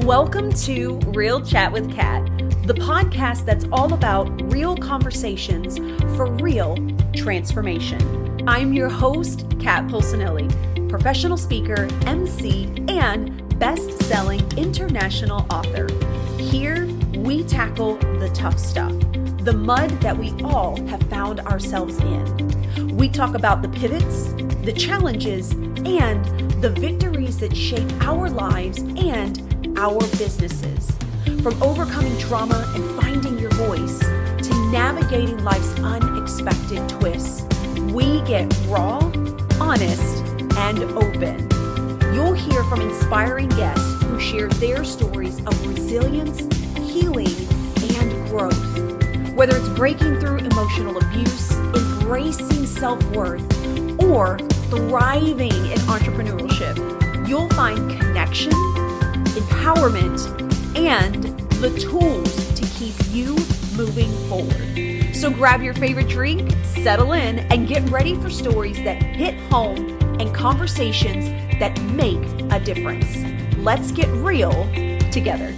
Welcome to Real Chat with Kat, the podcast that's all about real conversations for real transformation. I'm your host, Kat Pulcinelli, professional speaker, MC, and best-selling international author. Here, we tackle the tough stuff, the mud that we all have found ourselves in. We talk about the pivots, the challenges, and the victories that shape our lives and our businesses. From overcoming trauma and finding your voice to navigating life's unexpected twists, we get raw, honest, and open. You'll hear from inspiring guests who share their stories of resilience, healing, and growth. Whether it's breaking through emotional abuse, embracing self-worth, or thriving in entrepreneurship, you'll find connection, empowerment, and the tools to keep you moving forward. So grab your favorite drink, settle in, and get ready for stories that hit home and conversations that make a difference. Let's get real together.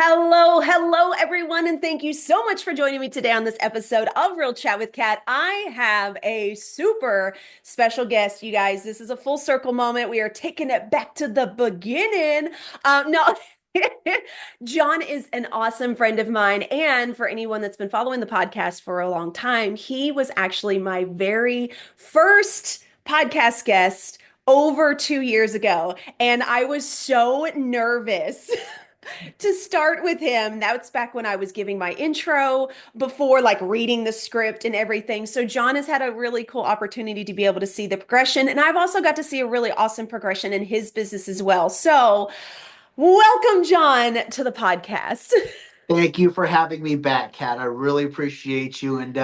Hello, everyone, and thank you so much for joining me today on this episode of Real Chat with Kat. I have a super special guest, you guys. This is a full circle moment. We are taking it back to the beginning. John is an awesome friend of mine, and for anyone that's been following the podcast for a long time, he was actually my very first podcast guest over 2 years ago, and I was so nervous to start with him. That's back when I was giving my intro before like reading the script and everything. So John has had a really cool opportunity to be able to see the progression. And I've also got to see a really awesome progression in his business as well. So welcome, John, to the podcast. Thank you for having me back, Kat. I really appreciate you. And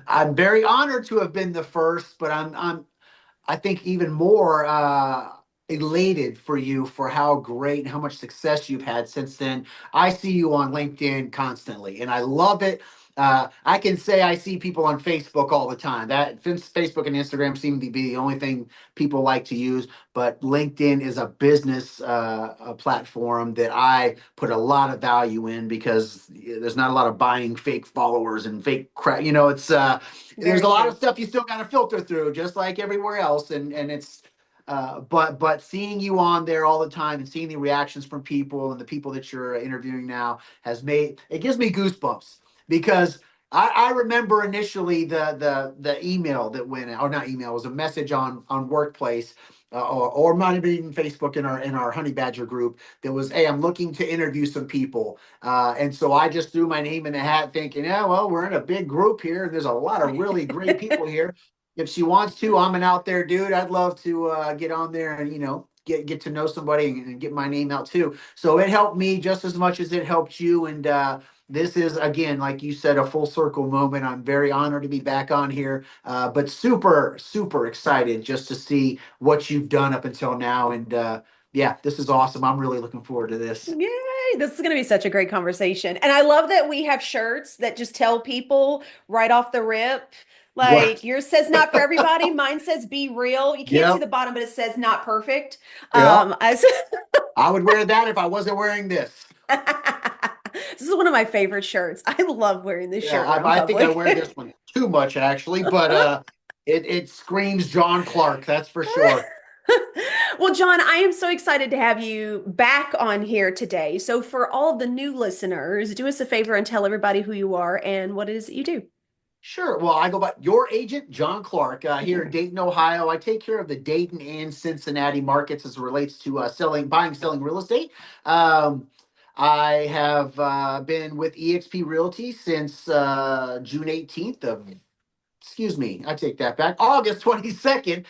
I'm very honored to have been the first, but I think even more elated for you for how great and how much success you've had since then. I see you on LinkedIn constantly, and I love it. I can say I see people on Facebook all the time. That Facebook and Instagram seem to be the only thing people like to use, but LinkedIn is a business a platform that I put a lot of value in because there's not a lot of buying fake followers and fake crap. It's there's a lot of stuff you still got to filter through, just like everywhere else, and it's. But seeing you on there all the time and seeing the reactions from people and the people that you're interviewing now it gives me goosebumps because I remember initially the email that went out, or not email, it was a message on Workplace or might have been even Facebook in our Honey Badger group that was, hey, I'm looking to interview some people. And so I just threw my name in the hat thinking, yeah, well, we're in a big group here. And there's a lot of really great people here. If she wants to, I'm an out there dude. I'd love to get on there and, get to know somebody and get my name out too. So it helped me just as much as it helped you. And this is, again, like you said, a full circle moment. I'm very honored to be back on here, but super, super excited just to see what you've done up until now. And yeah, this is awesome. I'm really looking forward to this. Yay, this is going to be such a great conversation. And I love that we have shirts that just tell people right off the rip. Like yours says not for everybody. Mine says be real. You can't see the bottom, but it says not perfect. I would wear that if I wasn't wearing this. This is one of my favorite shirts. I love wearing this shirt. I think I wear this one too much, actually, but it screams John Clark, that's for sure. Well, John, I am so excited to have you back on here today. So for all of the new listeners, do us a favor and tell everybody who you are and what it is that you do. Sure. Well, I go by your agent, John Clark, here in Dayton, Ohio. I take care of the Dayton and Cincinnati markets as it relates to selling real estate. I have been with eXp Realty since June 18th I take that back, August 22nd.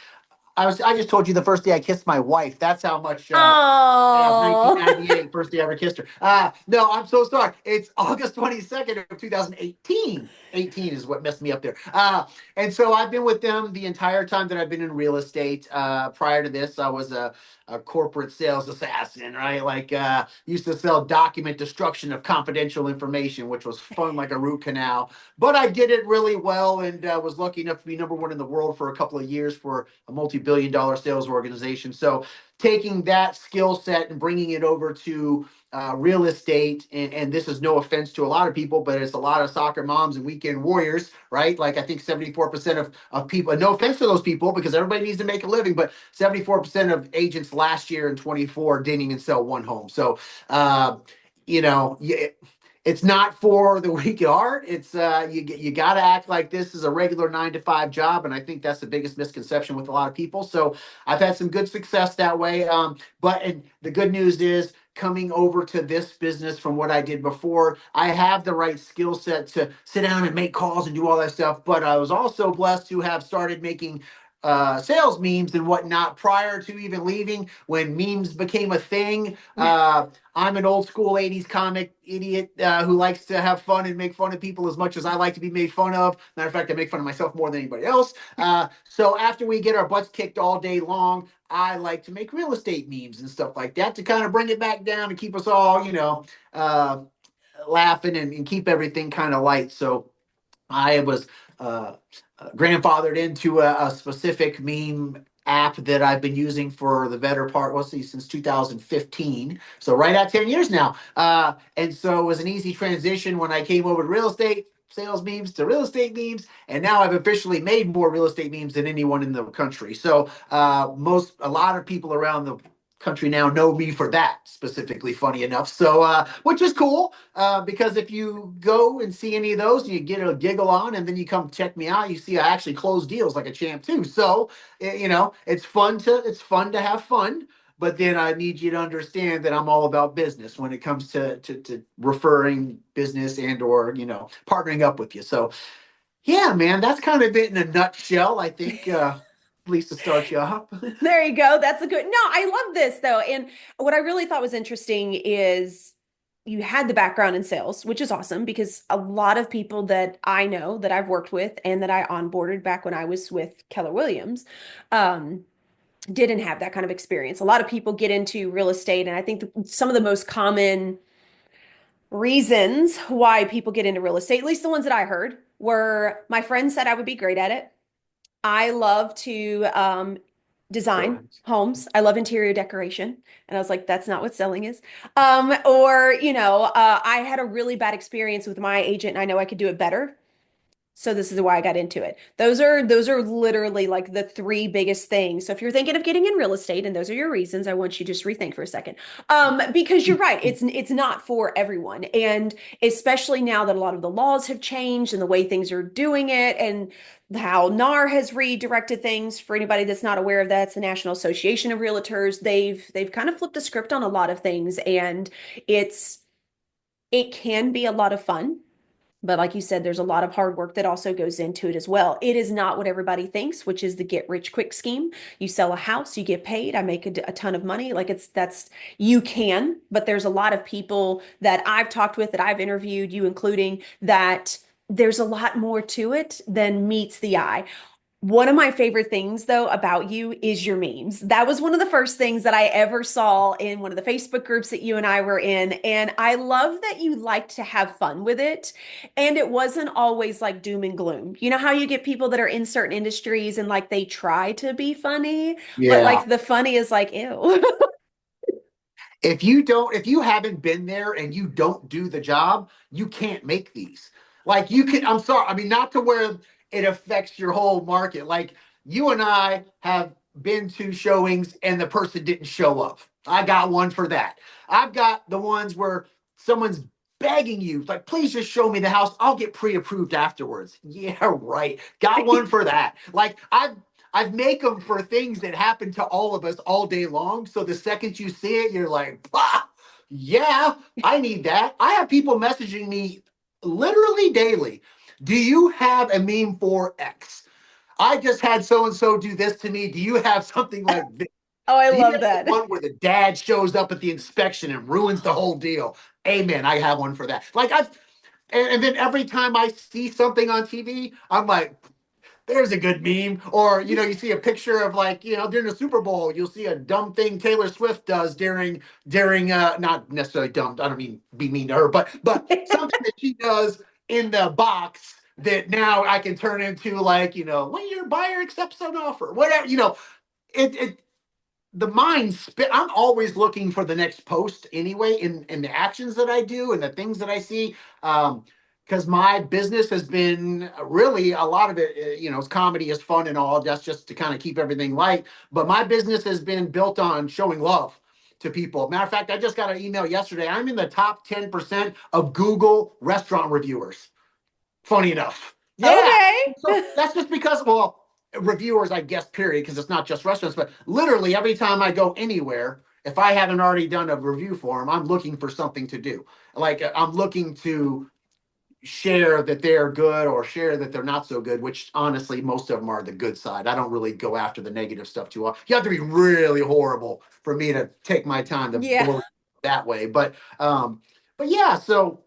I just told you the first day I kissed my wife. That's how much. Oh, 1998, first day I ever kissed her. No, I'm so sorry. It's August 22nd of 2018. 18 is what messed me up there. And so I've been with them the entire time that I've been in real estate. Prior to this, I was a corporate sales assassin, right? Like used to sell document destruction of confidential information, which was fun like a root canal. But I did it really well and was lucky enough to be number one in the world for a couple of years for a multi multi-billion-dollar sales organization. So taking that skill set and bringing it over to real estate, and this is no offense to a lot of people, but it's a lot of soccer moms and weekend warriors, right? Like I think 74% of people, and no offense to those people because everybody needs to make a living, but 74% of agents last year in 24 didn't even sell one home. So, you know, it's not for the weak at heart. It's you got to act like this is a regular 9 to 5 job, and I think that's the biggest misconception with a lot of people. So I've had some good success that way. But the good news is coming over to this business from what I did before, I have the right skill set to sit down and make calls and do all that stuff. But I was also blessed to have started making sales memes and whatnot prior to even leaving when memes became a thing. I'm an old school 80s comic idiot who likes to have fun and make fun of people as much as I like to be made fun of. Matter of fact, I make fun of myself more than anybody else. So after we get our butts kicked all day long, I like to make real estate memes and stuff like that to kind of bring it back down and keep us all, laughing and keep everything kind of light. So I was uh, grandfathered into a specific meme app that I've been using for the better part, let's see, since 2015. So right at 10 years now. And so it was an easy transition when I came over to real estate sales memes to real estate memes, and now I've officially made more real estate memes than anyone in the country. So a lot of people around the country now know me for that specifically, funny enough. So which is cool because if you go and see any of those and you get a giggle on and then you come check me out, you see I actually close deals like a champ too. So it's fun to have fun, but then I need you to understand that I'm all about business when it comes to referring business and or partnering up with you. So yeah, man, that's kind of it in a nutshell, I think. At least to start you off. There you go. That's a good. No, I love this though. And what I really thought was interesting is you had the background in sales, which is awesome because a lot of people that I know that I've worked with and that I onboarded back when I was with Keller Williams, um, didn't have that kind of experience. A lot of people get into real estate, and I think some of the most common reasons why people get into real estate, at least the ones that I heard, were my friends said I would be great at it. I love to design homes. I love interior decoration. And I was like, that's not what selling is. I had a really bad experience with my agent and I know I could do it better. So this is why I got into it. Those are literally like the three biggest things. So if you're thinking of getting in real estate and those are your reasons, I want you to just rethink for a second. Because you're right, it's not for everyone. And especially now that a lot of the laws have changed and the way things are doing it and how NAR has redirected things. For anybody that's not aware of that, it's the National Association of Realtors. They've kind of flipped the script on a lot of things and it can be a lot of fun. But like you said, there's a lot of hard work that also goes into it as well. It is not what everybody thinks, which is the get rich quick scheme. You sell a house, you get paid, I make a ton of money. Like you can, but there's a lot of people that I've talked with, that I've interviewed, you including, that there's a lot more to it than meets the eye. One of my favorite things, though, about you is your memes. That was one of the first things that I ever saw in one of the Facebook groups that you and I were in. And I love that you liked to have fun with it. And it wasn't always like doom and gloom. You know how you get people that are in certain industries and like they try to be funny, but Yeah. like the funny is like, ew. If you haven't been there and you don't do the job, you can't make these. Like I'm sorry, I mean, not to where it affects your whole market. Like you and I have been to showings and the person didn't show up. I got one for that. I've got the ones where someone's begging you, like, please just show me the house. I'll get pre-approved afterwards. Yeah, right. Got one for that. Like I've make them for things that happen to all of us all day long. So the second you see it, you're like, bah, yeah, I need that. I have people messaging me literally daily. Do you have a meme for X? I just had so and so do this to me. Do you have something like this? Oh, I Do you love have the that. one where the dad shows up at the inspection and ruins the whole deal? Amen. I have one for that. And then every time I see something on TV, I'm like, there's a good meme. Or, you see a picture of like, during the Super Bowl, you'll see a dumb thing Taylor Swift does during not necessarily dumb, I don't mean be mean to her, but something that she does in the box that now I can turn into like, when your buyer accepts an offer, whatever, it the mind spit. I'm always looking for the next post anyway in the actions that I do and the things that I see. Because my business has been really a lot of it, it's comedy is fun and all. That's just to kind of keep everything light. But my business has been built on showing love to people. Matter of fact, I just got an email yesterday. I'm in the top 10% of Google restaurant reviewers. Funny enough. Yeah. Okay. So that's just because, well, reviewers, I guess, period, because it's not just restaurants, but literally every time I go anywhere, if I haven't already done a review for them, I'm looking for something to do. Like I'm looking to share that they're good or share that they're not so good, which honestly, most of them are the good side. I don't really go after the negative stuff too often. You have to be really horrible for me to take my time to Yeah. blow that way. But yeah, so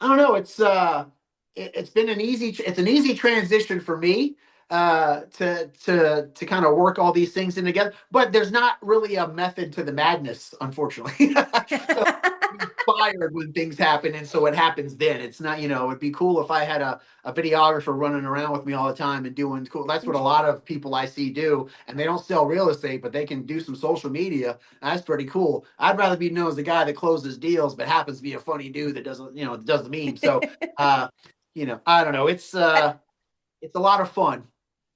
I don't know. It's been it's an easy transition for me to kind of work all these things in together. But there's not really a method to the madness, unfortunately. So I'm inspired when things happen, and so it happens then. It's not, it'd be cool if I had a videographer running around with me all the time and doing cool. That's what a lot of people I see do, and they don't sell real estate, but they can do some social media. That's pretty cool. I'd rather be known as the guy that closes deals, but happens to be a funny dude that doesn't, does the meme. So uh, I don't know. It's a lot of fun.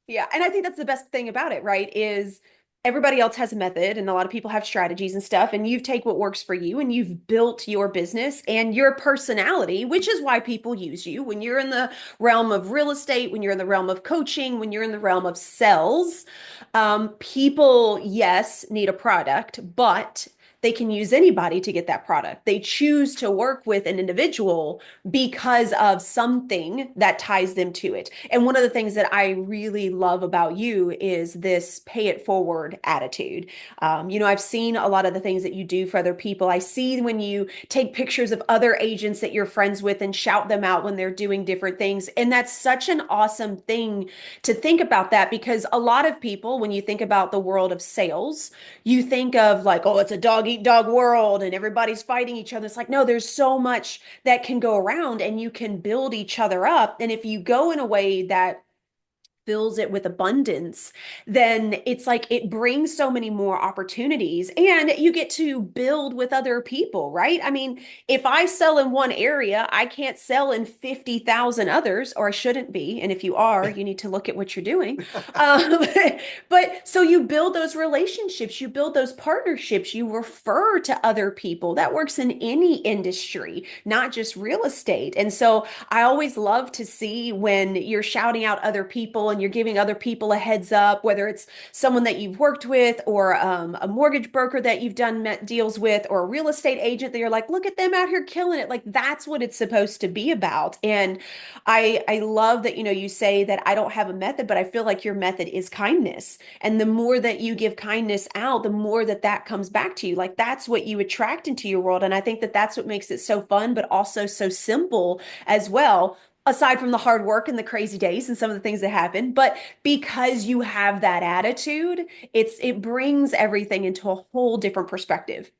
Yeah, and I think that's the best thing about it, right? Is everybody else has a method and a lot of people have strategies and stuff, and you take what works for you and you've built your business and your personality, which is why people use you when you're in the realm of real estate, when you're in the realm of coaching, when you're in the realm of sales. People, yes, need a product, but they can use anybody to get that product. They choose to work with an individual because of something that ties them to it. And one of the things that I really love about you is this pay it forward attitude. I've seen a lot of the things that you do for other people. I see when you take pictures of other agents that you're friends with and shout them out when they're doing different things. And that's such an awesome thing to think about that because a lot of people, when you think about the world of sales, you think of like, oh, it's a dog eat dog world and everybody's fighting each other. It's like, no, there's so much that can go around and you can build each other up. And if you go in a way that fills it with abundance, then it's like it brings so many more opportunities and you get to build with other people, right? I mean, if I sell in one area, I can't sell in 50,000 others, or I shouldn't be. And if you are, you need to look at what you're doing. Um, but so you build those relationships, you build those partnerships, you refer to other people. That works in any industry, not just real estate. And so I always love to see when you're shouting out other people and you're giving other people a heads up, whether it's someone that you've worked with or a mortgage broker that you've done deals with or a real estate agent that you're like, look at them out here killing it. Like that's what it's supposed to be about. And I love that, you say that I don't have a method, but I feel like your method is kindness. And the more that you give kindness out, the more that that comes back to you. Like that's what you attract into your world. And I think that that's what makes it so fun, but also so simple as well, aside from the hard work and the crazy days and some of the things that happen. But because you have that attitude, it brings everything into a whole different perspective.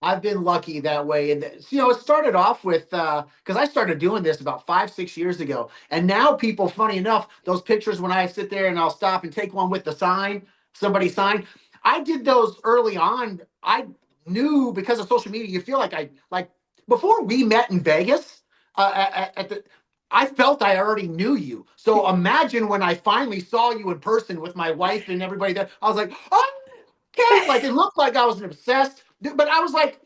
I've been lucky that way. And, it started off with, because I started doing this about 5, 6 years ago. And now people, funny enough, those pictures when I sit there and I'll stop and take one with the sign, somebody signed, I did those early on. I knew because of social media, you feel like before we met in Vegas, at the, I felt I already knew you. So imagine when I finally saw you in person with my wife and everybody there, I was like, oh, Cat, like it looked like I was obsessed, but I was like,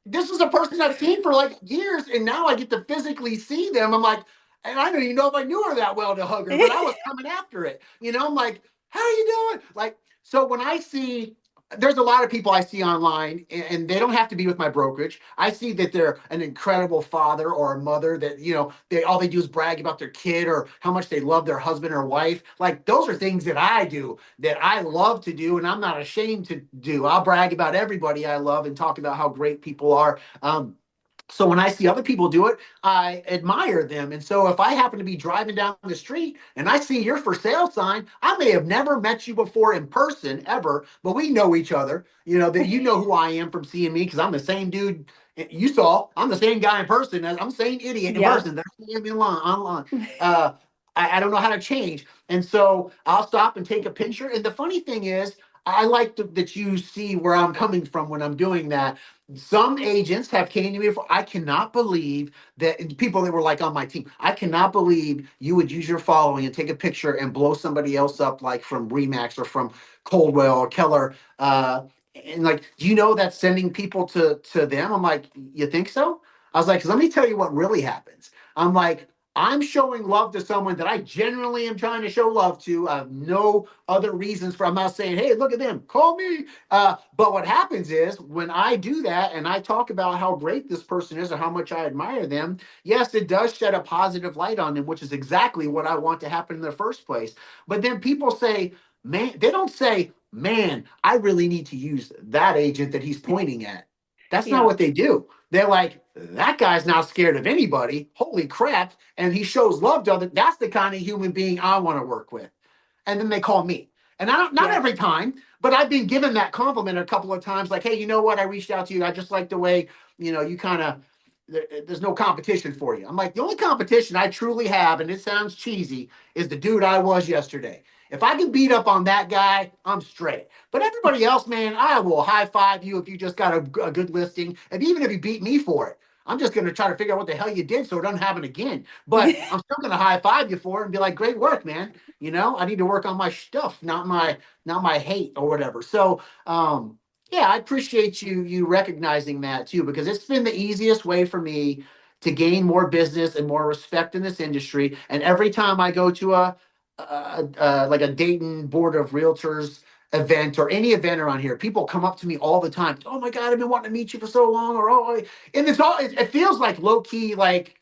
this is a person I've seen for like years, and now I get to physically see them. I'm like, and I don't even know if I knew her that well to hug her, but I was coming after it. I'm like, how are you doing? Like, so when I see there's a lot of people I see online, and they don't have to be with my brokerage. I see that they're an incredible father or a mother that, they all they do is brag about their kid or how much they love their husband or wife. Like those are things that I do that I love to do, and I'm not ashamed to do. I'll brag about everybody I love and talk about how great people are. So when I see other people do it, I admire them. And so if I happen to be driving down the street and I see your for sale sign, I may have never met you before in person ever, but we know each other. That you know who I am from seeing me because I'm the same dude you saw. I'm the same guy in person. I'm the same idiot in Yeah. person that I am online. I don't know how to change. And so I'll stop and take a picture. And the funny thing is, I like that you see where I'm coming from when I'm doing that. Some agents have came to me before. I cannot believe that, and people that were like on my team. I cannot believe you would use your following and take a picture and blow somebody else up, like from Remax or from Coldwell or Keller. And like, do you know that's sending people to them? I'm like, you think so? I was like, let me tell you what really happens. I'm like, I'm showing love to someone that I genuinely am trying to show love to. I have no other reasons for. I'm not saying, hey, look at them, call me. But what happens is when I do that and I talk about how great this person is or how much I admire them, yes, it does shed a positive light on them, which is exactly what I want to happen in the first place. But then people say, man, they don't say, man, I really need to use that agent that he's pointing at. That's not Yeah. what they do. They're like, that guy's not scared of anybody. Holy crap. And he shows love to others. That's the kind of human being I want to work with. And then they call me. And I don't, not Yes. every time, but I've been given that compliment a couple of times, like, hey, you know what? I reached out to you. I just like the way, you kind of, there's no competition for you. I'm like, the only competition I truly have, and it sounds cheesy, is the dude I was yesterday. If I can beat up on that guy, I'm straight. But everybody else, man, I will high five you if you just got a good listing. And even if you beat me for it, I'm just going to try to figure out what the hell you did so it doesn't happen again. But I'm still going to high five you for it and be like, great work, man. I need to work on my stuff, not my hate or whatever. So, yeah, I appreciate you recognizing that too, because it's been the easiest way for me to gain more business and more respect in this industry. And every time I go to like a Dayton Board of Realtors event or any event around here, people come up to me all the time. Oh my God, I've been wanting to meet you for so long. And it feels like low key, like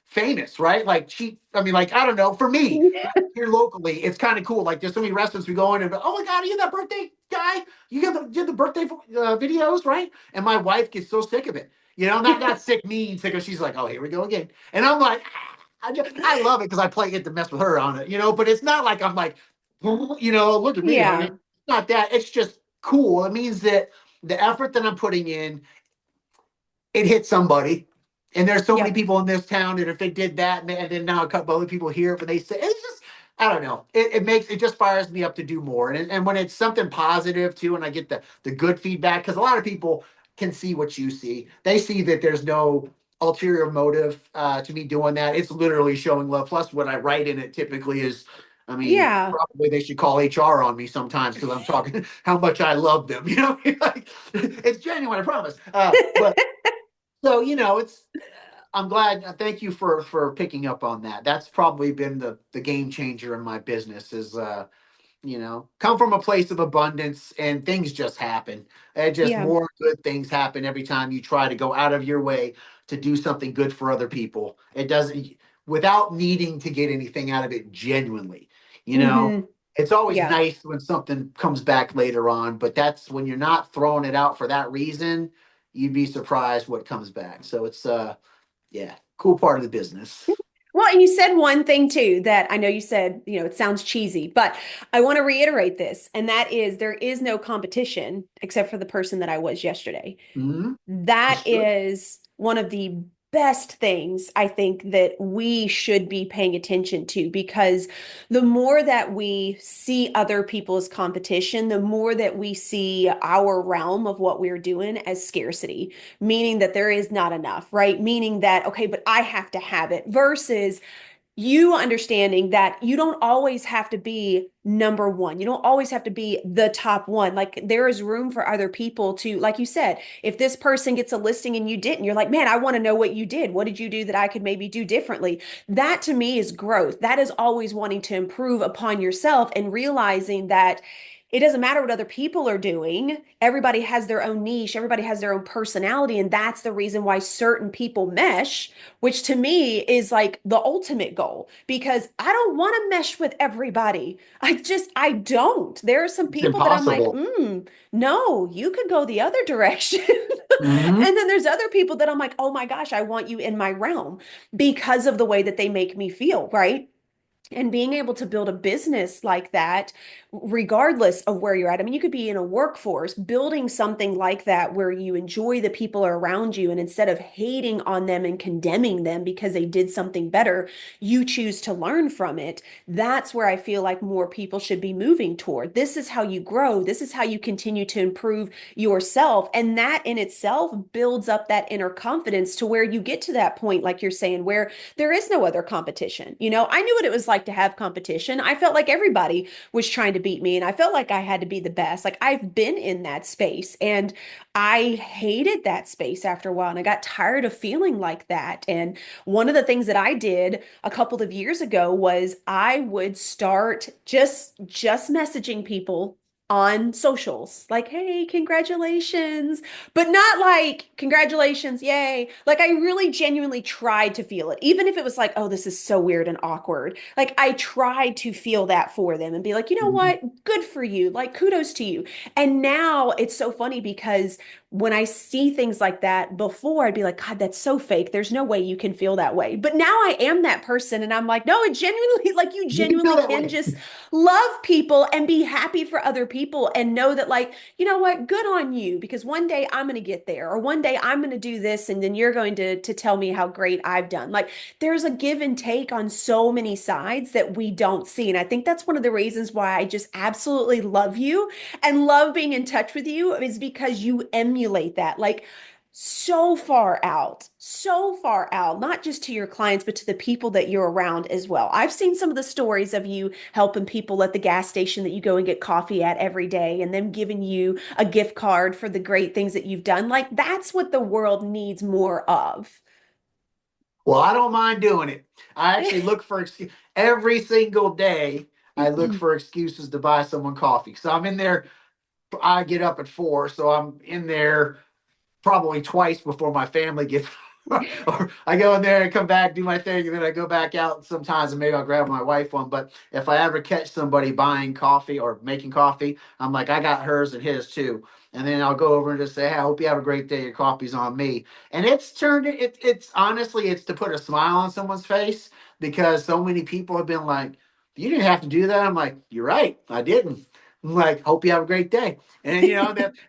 famous, right? Like cheap. I mean, like, I don't know. For me, here locally, it's kind of cool. Like, there's so many restaurants we go in and, oh my God, are you that birthday guy? You did the birthday videos, right? And my wife gets so sick of it. Not sick, mean, sick of. She's like, oh, here we go again. And I'm like, I love it because I get to mess with her on it. But it's not like I'm like, look at me, honey. Yeah. It's not that. It's just cool. It means that the effort that I'm putting in, it hit somebody. And there's so many Yep. people in this town that if it did that, and then now a couple other people hear it, but they say it's just, I don't know. It just fires me up to do more. And when it's something positive too, and I get the good feedback, because a lot of people can see what you see. They see that there's no ulterior motive to me doing that. It's literally showing love. Plus, what I write in it typically is, I mean, Yeah. probably they should call HR on me sometimes because I'm talking how much I love them. Like, it's genuine, I promise. But so, it's I'm glad. Thank you for picking up on that. That's probably been the game changer in my business is come from a place of abundance and things just happen. And just Yeah. more good things happen every time you try to go out of your way to do something good for other people. It doesn't without needing to get anything out of it genuinely. You know, Hmm. it's always Yeah. nice when something comes back later on, but that's when you're not throwing it out for that reason, you'd be surprised what comes back. So it's yeah, cool part of the business. Well, and you said one thing too that I know you said, it sounds cheesy, but I want to reiterate this, and that is there is no competition except for the person that I was yesterday. Mm-hmm. That It's true. is one of the best things I think that we should be paying attention to because the more that we see other people's competition, the more that we see our realm of what we're doing as scarcity, meaning that there is not enough, right? Meaning that, okay, but I have to have it versus you understanding that you don't always have to be number one. You don't always have to be the top one. Like there is room for other people to, like you said, if this person gets a listing and you didn't, you're like, man, I want to know what you did. What did you do that I could maybe do differently? That to me is growth. That is always wanting to improve upon yourself and realizing that it doesn't matter what other people are doing. Everybody has their own niche, everybody has their own personality. And that's the reason why certain people mesh, which to me is like the ultimate goal because I don't want to mesh with everybody. I don't. There are some It's people that I'm like, impossible. no, you could go the other direction. Mm-hmm. And then there's other people that I'm like, oh my gosh, I want you in my realm because of the way that they make me feel, right? And being able to build a business like that, regardless of where you're at. I mean, you could be in a workforce, building something like that where you enjoy the people around you. And instead of hating on them and condemning them because they did something better, you choose to learn from it. That's where I feel like more people should be moving toward. This is how you grow. This is how you continue to improve yourself. And that in itself builds up that inner confidence to where you get to that point, like you're saying, where there is no other competition. I knew what it was like to have competition. I felt like everybody was trying to beat me and I felt like I had to be the best. Like I've been in that space and I hated that space after a while and I got tired of feeling like that. And one of the things that I did a couple of years ago was I would start just messaging people on socials like, hey, congratulations, but not like congratulations, yay. Like I really genuinely tried to feel it, even if it was like, oh, this is so weird and awkward. Like I tried to feel that for them and be like, you know Mhm. what? Good for you. Like kudos to you. And now it's so funny because when I see things like that before, I'd be like, God, that's so fake. There's no way you can feel that way. But now I am that person and I'm like, no, it genuinely, like you You can feel genuinely that can way. just love people and be happy for other people and know that like, you know what, good on you because one day I'm going to get there or one day I'm going to do this and then you're going to tell me how great I've done. Like there's a give and take on so many sides that we don't see. And I think that's one of the reasons why I just absolutely love you and love being in touch with you is because you emulate that. Like so far out, not just to your clients, but to the people that you're around as well. I've seen some of the stories of you helping people at the gas station that you go and get coffee at every day and them giving you a gift card for the great things that you've done. Like that's what the world needs more of. Well, I don't mind doing it. I actually look for every single day. I look for excuses to buy someone coffee. So I'm in there. I get up at 4, so I'm in there probably twice before my family gets. Or I go in there and come back, do my thing, and then I go back out. Sometimes, and maybe I'll grab my wife one. But if I ever catch somebody buying coffee or making coffee, I'm like, I got hers and his too. And then I'll go over and just say, hey, I hope you have a great day. Your coffee's on me. And it's turned it's honestly it's to put a smile on someone's face because so many people have been like, you didn't have to do that. I'm like, you're right, I didn't. I'm like, hope you have a great day. And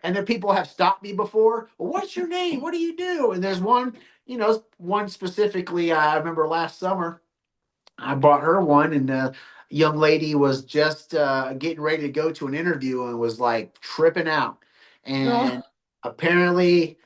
then people have stopped me before. Well, what's your name? What do you do? And there's one specifically. I remember last summer, I bought her one, and the young lady was just getting ready to go to an interview and was like tripping out. And Oh, apparently,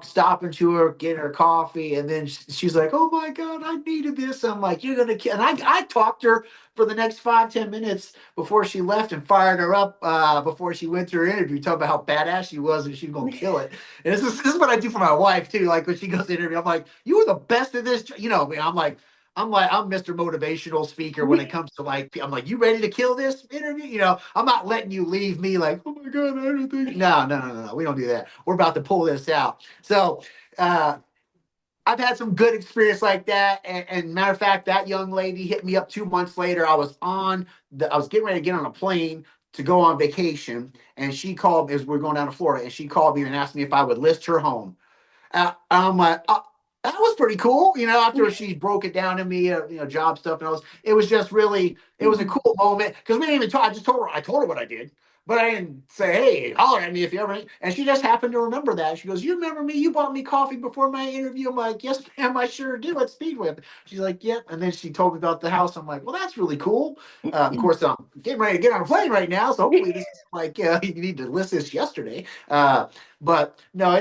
stopping to her, getting her coffee, and then she's like, "Oh my God, I needed this." I'm like, "You're gonna kill." And I talked to her for the next 5-10 minutes before she left and fired her up before she went to her interview, talking about how badass she was and she's gonna kill it. And this is what I do for my wife too. Like when she goes to interview, I'm like, "You were the best at this." I'm Mr. Motivational speaker when it comes to like, I'm like, you ready to kill this interview? I'm not letting you leave me like, oh my God, I don't think. No, no, no, no, no. We don't do that. We're about to pull this out. So uh, I've had some good experience like that. And matter of fact, that young lady hit me up 2 months later. I was getting ready to get on a plane to go on vacation, and she called as we are going down to Florida, and she called me and asked me if I would list her home. I'm like, that was pretty cool. After she broke it down to me, job stuff and all this, it was just really, it was a cool moment because we didn't even talk. I told her what I did, but I didn't say, hey, holler at me if you ever. And she just happened to remember that. She goes, you remember me? You bought me coffee before my interview. I'm like, yes, ma'am, I sure did. Let's speed with. She's like, yep. And then she told me about the house. I'm like, well, that's really cool. Of course, I'm getting ready to get on a plane right now, so hopefully this is like, you need to list this yesterday. But no,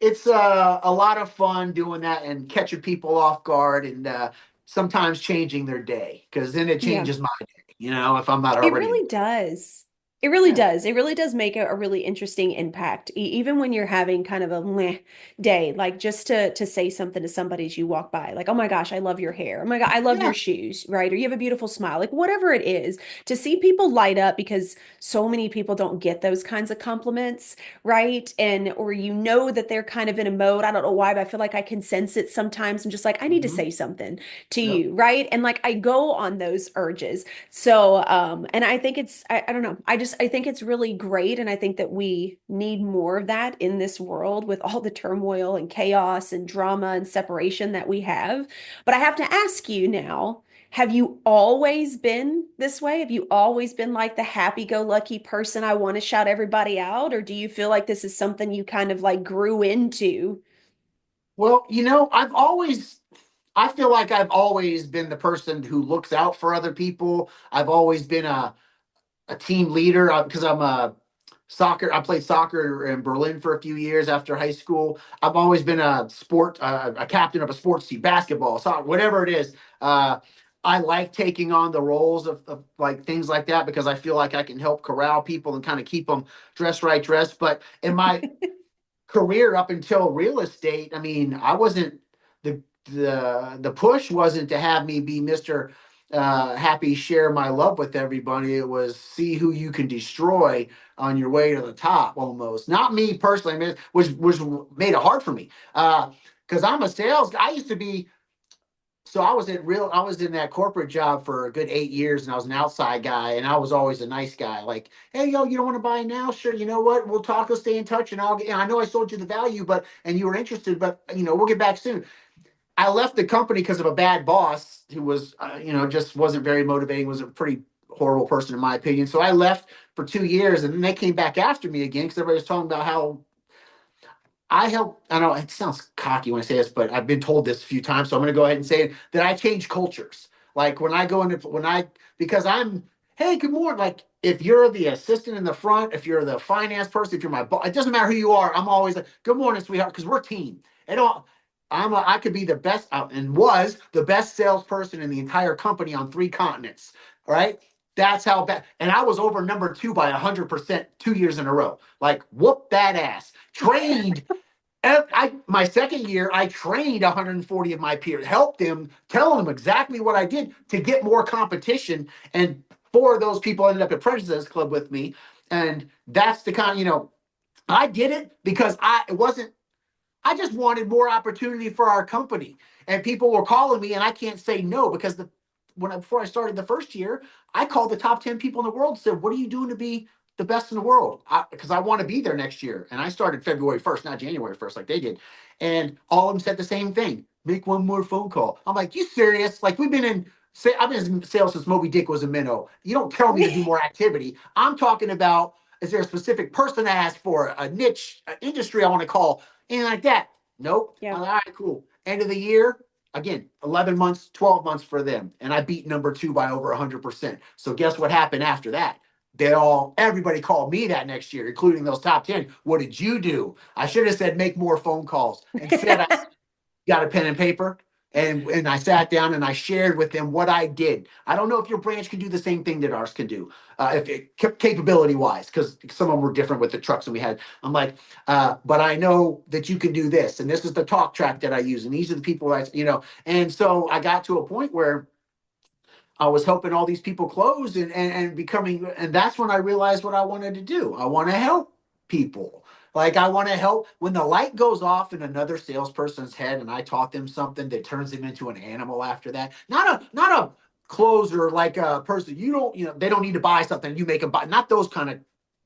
it's a lot of fun doing that and catching people off guard and sometimes changing their day because then it yeah. changes my day, if I'm not It already. really does. It really Yeah. does. It really does make a really interesting impact, even when you're having kind of a meh day, like just to say something to somebody as you walk by, like, "Oh my gosh, I love your hair. Oh my God, I love your Yeah. shoes," right? Or you have a beautiful smile, like whatever it is, to see people light up because so many people don't get those kinds of compliments, right? And or that they're kind of in a mode. I don't know why, but I feel like I can sense it sometimes. I'm just like, I need to Hmm. say something to Yep. you, right? And like I go on those urges. So, and I think I don't know. I think it's really great. And I think that we need more of that in this world with all the turmoil and chaos and drama and separation that we have. But I have to ask you now, Have you always been this way? Have you always been like the happy-go-lucky person I want to shout everybody out? Or do you feel like this is something you kind of like grew into? Well, I feel like I've always been the person who looks out for other people. I've always been a team leader because I'm a soccer. I played soccer in Berlin for a few years after high school. I've always been a captain of a sports team, basketball, soccer, whatever it is. I like taking on the roles of like things like that because I feel like I can help corral people and kind of keep them dressed. But in my career up until real estate, I mean, I wasn't the the push wasn't to have me be Mr. Happy, share my love with everybody. It was see who you can destroy on your way to the top, almost. Not me personally, I mean, which made it hard for me. Because I'm a sales guy. I used to be so I was in that corporate job for a good 8 years, and I was an outside guy, and I was always a nice guy. Like, hey, yo, you don't want to buy now? Sure, you know what? We'll talk, we'll stay in touch, and I know I sold you the value, but and you were interested, but we'll get back soon. I left the company because of a bad boss who was, just wasn't very motivating, was a pretty horrible person in my opinion. So I left for 2 years, and then they came back after me again because everybody was talking about how I help. I know it sounds cocky when I say this, but I've been told this a few times, so I'm going to go ahead and say it, that I change cultures. Like when I go into when I because I'm hey, good morning. Like if you're the assistant in the front, if you're the finance person, if you're my boss, it doesn't matter who you are. I'm always like, good morning, sweetheart, because we're a team. And I could be the best and was the best salesperson in the entire company on 3 continents. All right. That's how bad. And I was over number two by 100% 2 years in a row. Like, whoop that ass. Trained my second year, I trained 140 of my peers, helped them, telling them exactly what I did to get more competition. And 4 of those people ended up at President's Club with me. And that's the kind, I did it because it wasn't I just wanted more opportunity for our company. And people were calling me, and I can't say no because before I started the first year, I called the top 10 people in the world and said, what are you doing to be the best in the world? Because I want to be there next year. And I started February 1st, not January 1st, like they did. And all of them said the same thing. Make one more phone call. I'm like, you serious? Like I've been in sales since Moby Dick was a minnow. You don't tell me to do more activity. I'm talking about, is there a specific person I asked for, a niche industry I want to call? Anything like that? Nope. Yeah. All right, cool. End of the year, again, 11 months, 12 months for them. And I beat number two by over 100%. So guess what happened after that? Everybody called me that next year, including those top 10. What did you do? I should have said, make more phone calls. Instead, I got a pen and paper, and I sat down and I shared with them what I did. I don't know if your branch can do the same thing that ours can do, if capability wise, because some of them were different with the trucks that we had. I'm like, but I know that you can do this, and this is the talk track that I use, and these are the people And so I got to a point where I was helping all these people close and becoming, and that's when I realized what I wanted to do. I want to help people. Like I want to help when the light goes off in another salesperson's head and I taught them something that turns them into an animal after that. Not a closer like a person. They don't need to buy something. You make them buy, not those kind of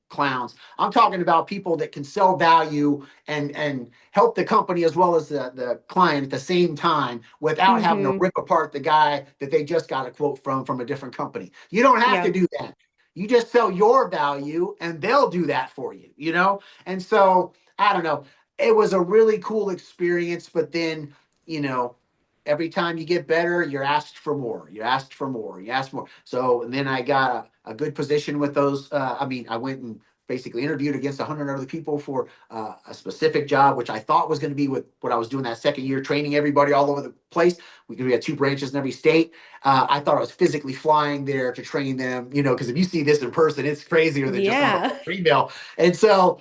clowns. I'm talking about people that can sell value and help the company as well as the client at the same time without having to Mm-hmm. rip apart the guy that they just got a quote from a different company. You don't have to Yeah. do that. You just sell your value and they'll do that for you. And so I don't know. It was a really cool experience, but then, you know, every time you get better, you're asked for more. You asked for more. You asked more. So and then I got a good position with those. I went and basically interviewed against 100 other people for a specific job, which I thought was going to be with what I was doing that second year, training everybody all over the place. We had 2 branches in every state. I thought I was physically flying there to train them, because if you see this in person, it's crazier than just on the Yeah. email. And so,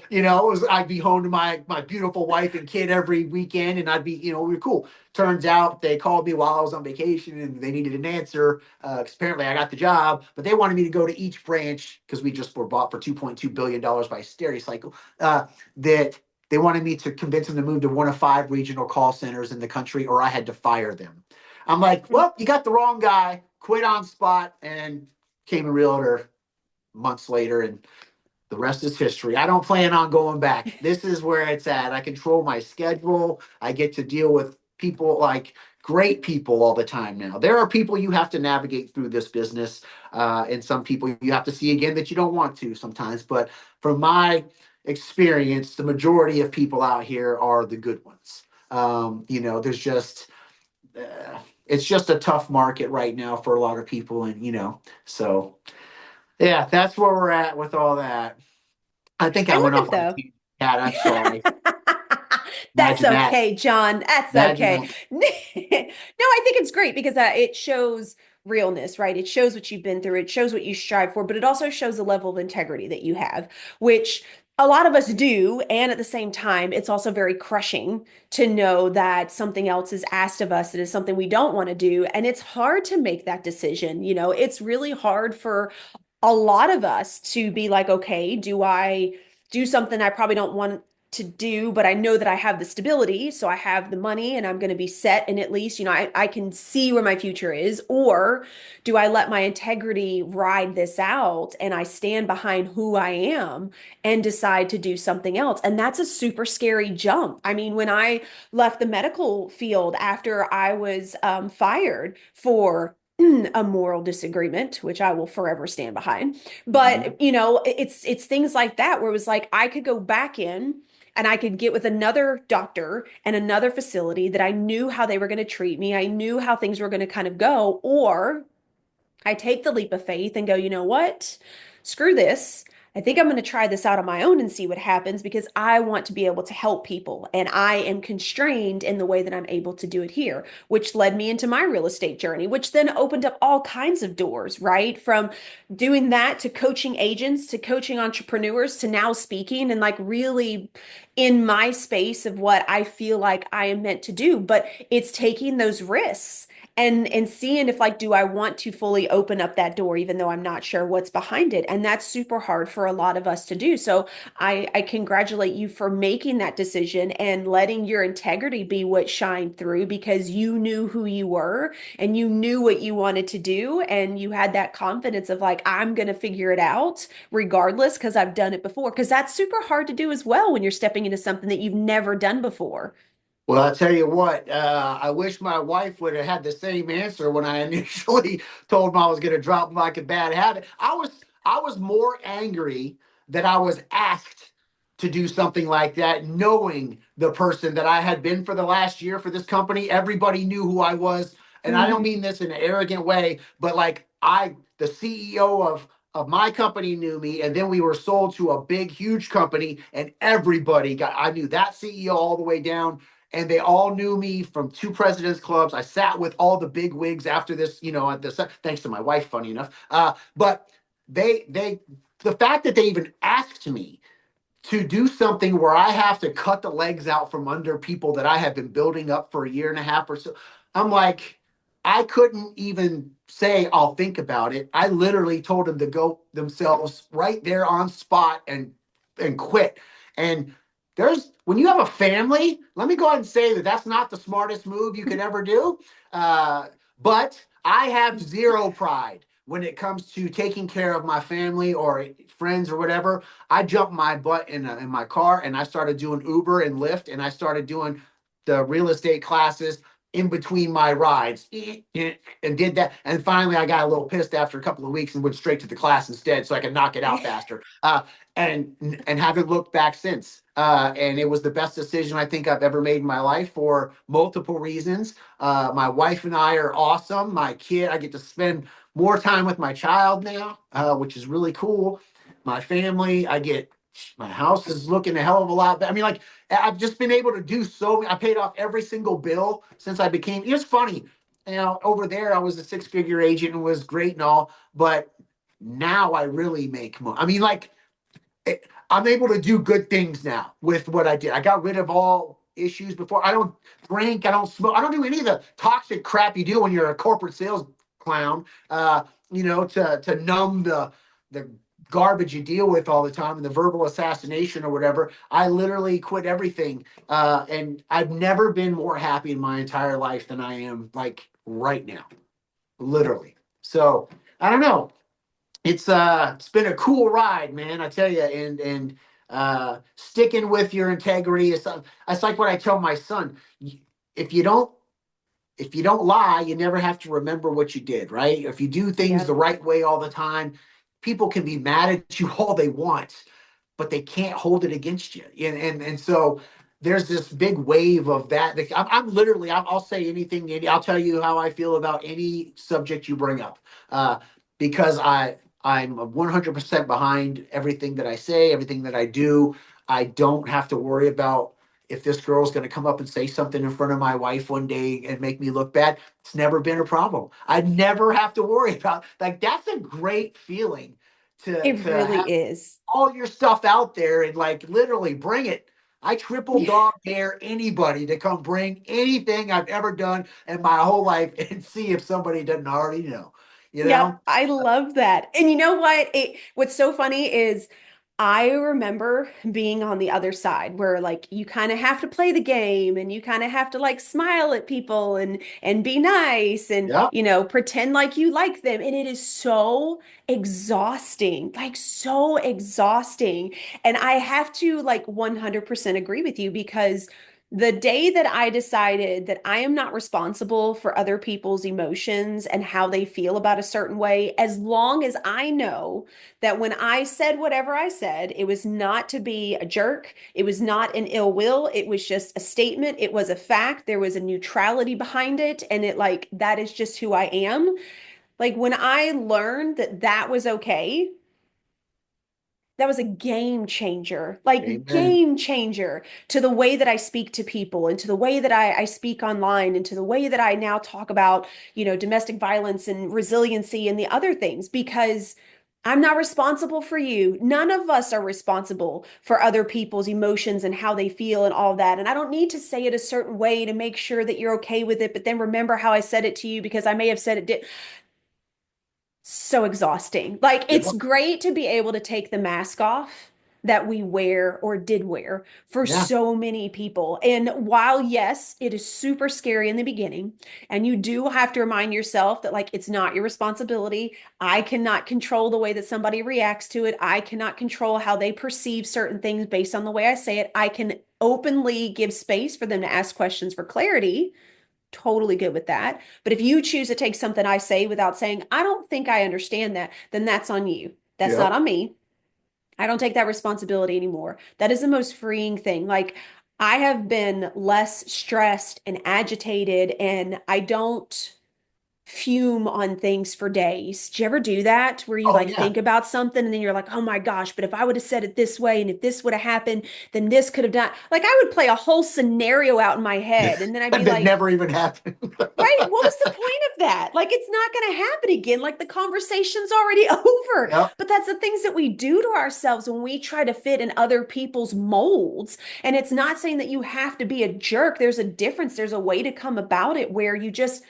I'd be home to my beautiful wife and kid every weekend, and I'd be, we were cool. Turns out they called me while I was on vacation and they needed an answer because apparently I got the job, but they wanted me to go to each branch because we just were bought for $2.2 billion by Stericycle. That they wanted me to convince them to move to one of 5 regional call centers in the country, or I had to fire them. I'm like, well, you got the wrong guy. Quit on spot and became a realtor months later, and the rest is history. I don't plan on going back. This is where it's at. I control my schedule. I get to deal with people like great people all the time now. There are people you have to navigate through this business, and some people you have to see again that you don't want to sometimes. But from my experience, the majority of people out here are the good ones. There's just it's just a tough market right now for a lot of people, and so yeah, that's where we're at with all that. I think I I went love off it on a though. tangent. Cat, I'm sorry. That's Imagine that. okay, John. That's Imagine okay. that. No, I think it's great because it shows realness, right? It shows what you've been through, it shows what you strive for, but it also shows the level of integrity that you have, which a lot of us do. And at the same time, it's also very crushing to know that something else is asked of us that is something we don't want to do. And it's hard to make that decision. It's really hard for a lot of us to be like, okay, do I do something I probably don't want to do, but I know that I have the stability, so I have the money and I'm going to be set, and at least, I can see where my future is? Or do I let my integrity ride this out and I stand behind who I am and decide to do something else? And that's a super scary jump. I mean, when I left the medical field after I was fired for a moral disagreement, which I will forever stand behind. Mhm. But it's things like that where it was like I could go back in and I could get with another doctor and another facility that I knew how they were going to treat me. I knew how things were going to kind of go. Or I take the leap of faith and go, you know what? Screw this. I think I'm going to try this out on my own and see what happens because I want to be able to help people. And I am constrained in the way that I'm able to do it here, which led me into my real estate journey, which then opened up all kinds of doors, right? From doing that to coaching agents to coaching entrepreneurs to now speaking and like really in my space of what I feel like I am meant to do. But it's taking those risks and seeing if like do I want to fully open up that door even though I'm not sure what's behind it, and that's super hard for a lot of us to do. So I congratulate you for making that decision and letting your integrity be what shined through because you knew who you were and you knew what you wanted to do, and you had that confidence of like I'm going to figure it out regardless because I've done it before, because that's super hard to do as well when you're stepping into something that you've never done before. Well, I'll tell you what, I wish my wife would have had the same answer when I initially told them I was going to drop like a bad habit. I was more angry that I was asked to do something like that, knowing the person that I had been for the last year for this company. Everybody knew who I was. And I don't Mhm. mean this in an arrogant way, but like the CEO of my company knew me, and then we were sold to a big, huge company, and I knew that CEO all the way down, and they all knew me from two presidents clubs. I sat with all the big wigs after this, at this, thanks to my wife, funny enough. But they the fact that they even asked me to do something where I have to cut the legs out from under people that I have been building up for a year and a half or so. I'm like, I couldn't even say I'll think about it. I literally told them to go themselves right there on spot and quit. And there's when you have a family, let me go ahead and say that that's not the smartest move you could ever do. Uh, but I have zero pride when it comes to taking care of my family or friends or whatever. I jumped my butt in my car and I started doing Uber and Lyft, and I started doing the real estate classes in between my rides and did that. And finally, I got a little pissed after a couple of weeks and went straight to the class instead so I could knock it out faster. And haven't looked back since. And it was the best decision I think I've ever made in my life for multiple reasons. My wife and I are awesome. My kid, I get to spend more time with my child now, which is really cool. My family, my house is looking a hell of a lot better. I mean, like, I've just been able to do I paid off every single bill since I became, it's funny. Over there, I was a six-figure agent and was great and all, but now I really make money. I mean, like, I'm able to do good things now with what I did. I got rid of all issues before. I don't drink. I don't smoke. I don't do any of the toxic crap you do when you're a corporate sales clown. To numb the garbage you deal with all the time and the verbal assassination or whatever. I literally quit everything, and I've never been more happy in my entire life than I am like right now, literally. So I don't know, it's been a cool ride, man. I tell you, and sticking with your integrity is it's like what I tell my son. If you don't if you don't lie, you never have to remember what you did, right? If you do things the Yep. right way all the time, people can be mad at you all they want, but they can't hold it against you. And so there's this big wave of that. I'm literally, I'll say anything, Andy. I'll tell you how I feel about any subject you bring up, because I'm 100% behind everything that I say, everything that I do. I don't have to worry about if this girl's going to come up and say something in front of my wife one day and make me look bad. It's never been a problem. I never have to worry about, like, that's a great feeling It to really have is. all your stuff out there and like literally bring it. I triple dog dare anybody to come bring anything I've ever done in my whole life and see if somebody doesn't already know, you Yep, know? I love that. And you know what? What's so funny is I remember being on the other side where like you kind of have to play the game and you kind of have to like smile at people and be nice and Yep. pretend like you like them. And it is so exhausting, like so exhausting. And I have to like 100% agree with you because the day that I decided that I am not responsible for other people's emotions and how they feel about a certain way, as long as I know that when I said whatever I said, it was not to be a jerk, it was not an ill will, it was just a statement, it was a fact, there was a neutrality behind it, and it like that is just who I am. Like when I learned that that was okay, that was a game changer, like Amen. game changer to the way that I speak to people and to the way that I speak online and to the way that I now talk about, domestic violence and resiliency and the other things because I'm not responsible for you. None of us are responsible for other people's emotions and how they feel and all that. And I don't need to say it a certain way to make sure that you're okay with it, but then remember how I said it to you because I may have said it so exhausting. Like it's Yep. great to be able to take the mask off that we wear or did wear for Yeah. so many people. And while yes, it is super scary in the beginning, and you do have to remind yourself that like it's not your responsibility. I cannot control the way that somebody reacts to it. I cannot control how they perceive certain things based on the way I say it. I can openly give space for them to ask questions for clarity, totally good with that. But if you choose to take something I say without saying, I don't think I understand that, then that's on you. That's not Yep. on me. I don't take that responsibility anymore. That is the most freeing thing. Like, I have been less stressed and agitated, and I don't fume on things for days. Do you ever do that where you Oh, like yeah. think about something and then you're like, oh my gosh, but if I would have said it this way and if this would have happened, then this could have done. Like I would play a whole scenario out in my head and then I'd be That like, never even happened. right, what was the point of that? Like it's not going to happen again. Like the conversation's already over. Yep. But that's the things that we do to ourselves when we try to fit in other people's molds. And it's not saying that you have to be a jerk. There's a difference. There's a way to come about it where you just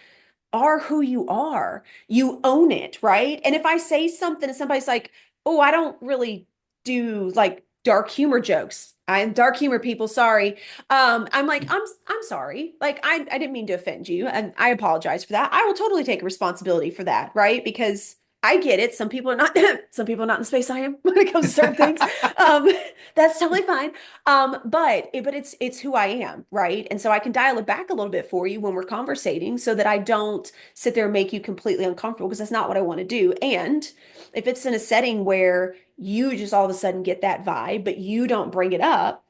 are who you are. You own it, right? And if I say something and somebody's like, "Oh, I don't really do like dark humor jokes. I'm dark humor people, sorry." I'm like, I'm sorry. Like I didn't mean to offend you and I apologize for that. I will totally take responsibility for that, right? Because I get it. Some people are not some people are not in the space I am when it comes to certain things. Um, that's totally fine. But it's who I am, right? And so I can dial it back a little bit for you when we're conversating so that I don't sit there and make you completely uncomfortable because that's not what I want to do. And if it's in a setting where you just all of a sudden get that vibe, but you don't bring it up,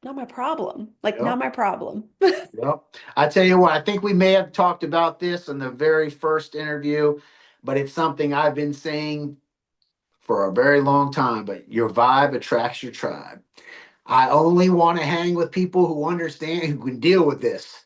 not my problem. Like not Yep. my problem. Yep. I tell you what, I think we may have talked about this in the very first interview, but it's something I've been saying for a very long time. But your vibe attracts your tribe. I only want to hang with people who understand, who can deal with this.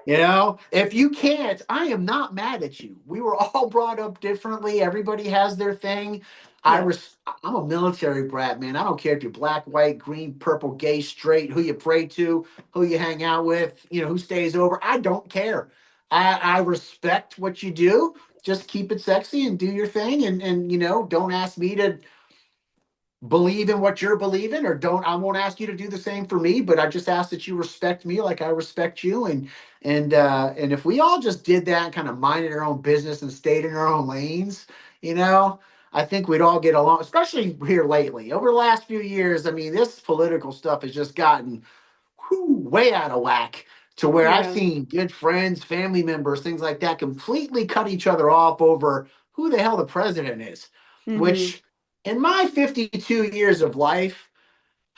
You know, if you can't, I am not mad at you. We were all brought up differently. Everybody has their thing. Yep. I'm a military brat, man. I don't care if you're black, white, green, purple, gay, straight, who you pray to, who you hang out with, who stays over. I don't care. I respect what you do. Just keep it sexy and do your thing, and don't ask me to believe in what you're believing, or don't. I won't ask you to do the same for me, but I just ask that you respect me like I respect you. And if we all just did that and kind of minded our own business and stayed in our own lanes, you know I think we'd all get along, especially here lately over the last few years. I mean, this political stuff has just gotten way out of whack. to where I've Yeah. seen good friends, family members, things like that completely cut each other off over who the hell the president is, Mm-hmm. which in my 52 years of life,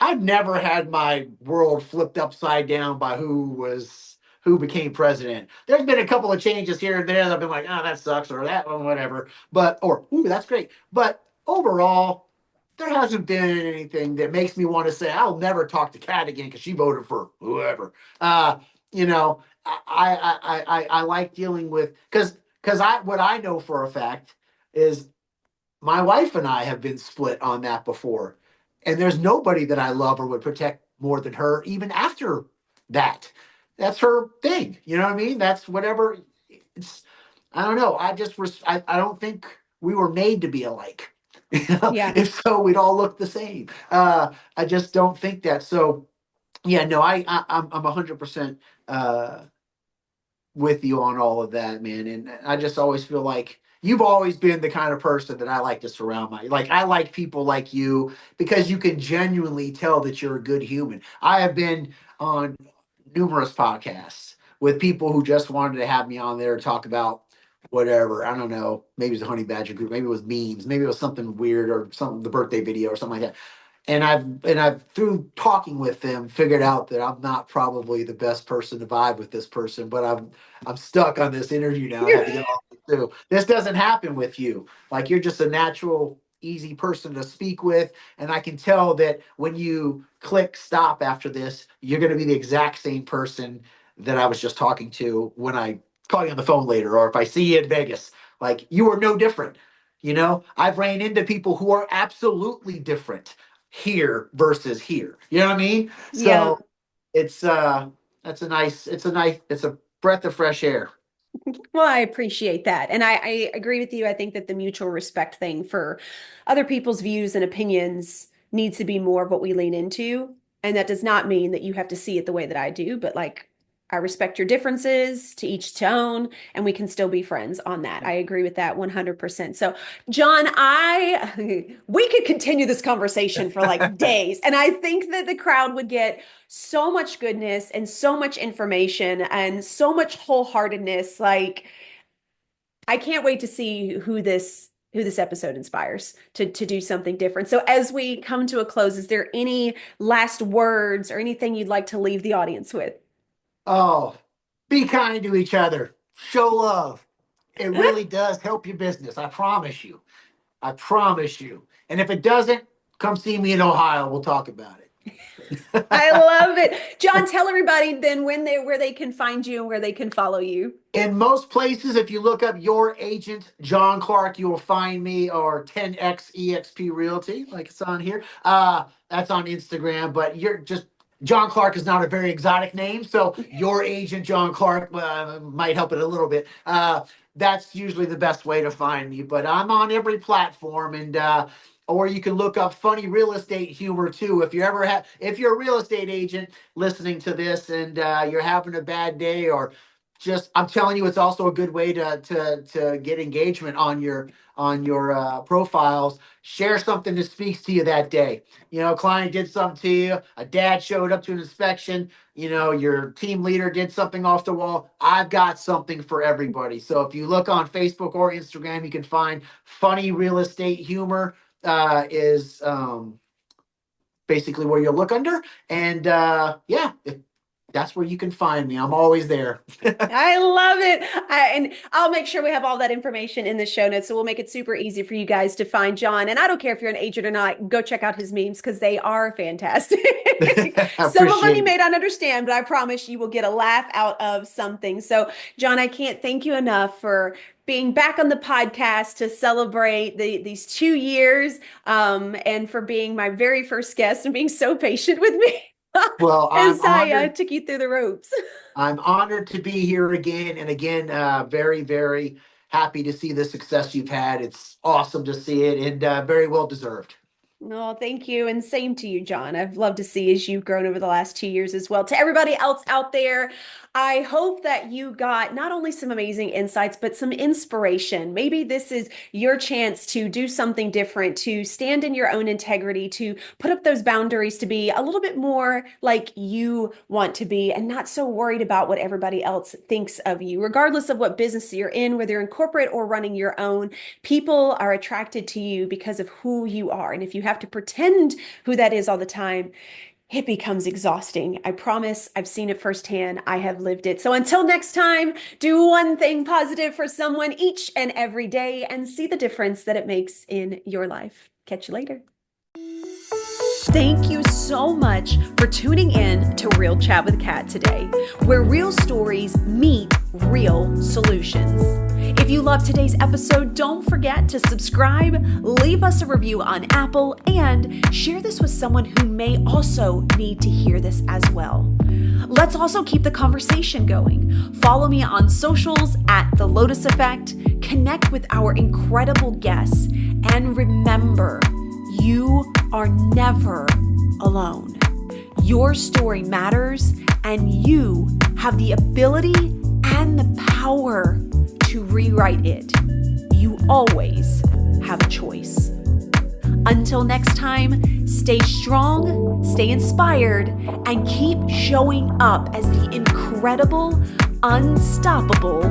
I've never had my world flipped upside down by who became president. There's been a couple of changes here and there that I've been like, oh, that sucks, or that one, whatever. But or ooh, that's great. But overall, there hasn't been anything that makes me want to say I'll never talk to Kat again because she voted for whoever. Uh, you know, I like dealing with because I what I know for a fact is my wife and I have been split on that before. And there's nobody that I love or would protect more than her, even after that. That's her thing. You know what I mean? That's whatever. It's, I don't know. I don't think we were made to be alike. Yeah. If so, we'd all look the same. I just don't think that. So, yeah, no, I'm 100% with you on all of that, man. And I just always feel like you've always been the kind of person that I like to surround my like I like people like you because you can genuinely tell that you're a good human. I have been on numerous podcasts with people who just wanted to have me on there to talk about whatever. I don't know. Maybe it was a honey badger group, maybe it was memes, maybe it was something weird or something the birthday video or something like that. And I've through talking with them figured out that I'm not probably the best person to vibe with this person, but I'm stuck on this interview now. I have to get off it too. This doesn't happen with you. Like you're just a natural, easy person to speak with, and I can tell that when you click stop after this, you're going to be the exact same person that I was just talking to when I call you on the phone later, or if I see you in Vegas. Like you are no different. I've ran into people who are absolutely different here versus here. You know what I mean? Yeah. So it's it's a breath of fresh air. Well, I appreciate that. And I agree with you. I think that the mutual respect thing for other people's views and opinions needs to be more of what we lean into. And that does not mean that you have to see it the way that I do, but like I respect your differences, to each to own, and we can still be friends on that. I agree with that 100%. So, John, we could continue this conversation for like days, and I think that the crowd would get so much goodness and so much information and so much wholeheartedness. Like, I can't wait to see who this episode inspires to do something different. So as we come to a close, is there any last words or anything you'd like to leave the audience with? Oh, be kind to each other. Show love. It really does help your business. I promise you. I promise you. And if it doesn't, come see me in Ohio. We'll talk about I it. love it. John, tell everybody then where they can find you and where they can follow you. In most places, if you look up your agent, John Clark, you will find me, or 10X EXP Realty, like it's on here. That's on Instagram, but you're just John Clark is not a very exotic name, so your agent, John Clark, might help it a little bit. That's usually the best way to find me, but I'm on every platform, and or you can look up funny real estate humor too. If you're a real estate agent listening to this and you're having a bad day, or just I'm telling you, it's also a good way to get engagement on your profiles. Share something that speaks to you that day. A client did something to you, a dad showed up to an inspection, your team leader did something off the wall. I've got something for everybody. So if you look on Facebook or Instagram, you can find funny real estate humor is basically where you'll look under. And yeah, that's where you can find me. I'm always there. I love it. And I'll make sure we have all that information in the show notes. So we'll make it super easy for you guys to find John. And I don't care if you're an agent or not, go check out his memes because they are fantastic. I Some of them you appreciate may it. not understand, but I promise you will get a laugh out of something. So, John, I can't thank you enough for being back on the podcast to celebrate these 2 years, and for being my very first guest and being so patient with me Well, as I took you through the ropes. I'm honored to be here again and again. Very, very happy to see the success you've had. It's awesome to see it and very well deserved. Oh, thank you. And same to you, John. I've loved to see as you've grown over the last 2 years as well. To everybody else out there, I hope that you got not only some amazing insights, but some inspiration. Maybe this is your chance to do something different, to stand in your own integrity, to put up those boundaries, to be a little bit more like you want to be and not so worried about what everybody else thinks of you. Regardless of what business you're in, whether you're in corporate or running your own, people are attracted to you because of who you are. And if you have to pretend who that is all the time, it becomes exhausting. I promise I've seen it firsthand. I have lived it. So until next time, do one thing positive for someone each and every day and see the difference that it makes in your life. Catch you later. Thank you so much for tuning in to Real Chat with Kat today, where real stories meet real solutions. If you love today's episode, don't forget to subscribe, leave us a review on Apple, and share this with someone who may also need to hear this as well. Let's also keep the conversation going. Follow me on socials at The Lotus Effect, connect with our incredible guests, and remember, you are never alone. Your story matters, and you have the ability and the power to rewrite it. You always have a choice. Until next time, stay strong, stay inspired, and keep showing up as the incredible, unstoppable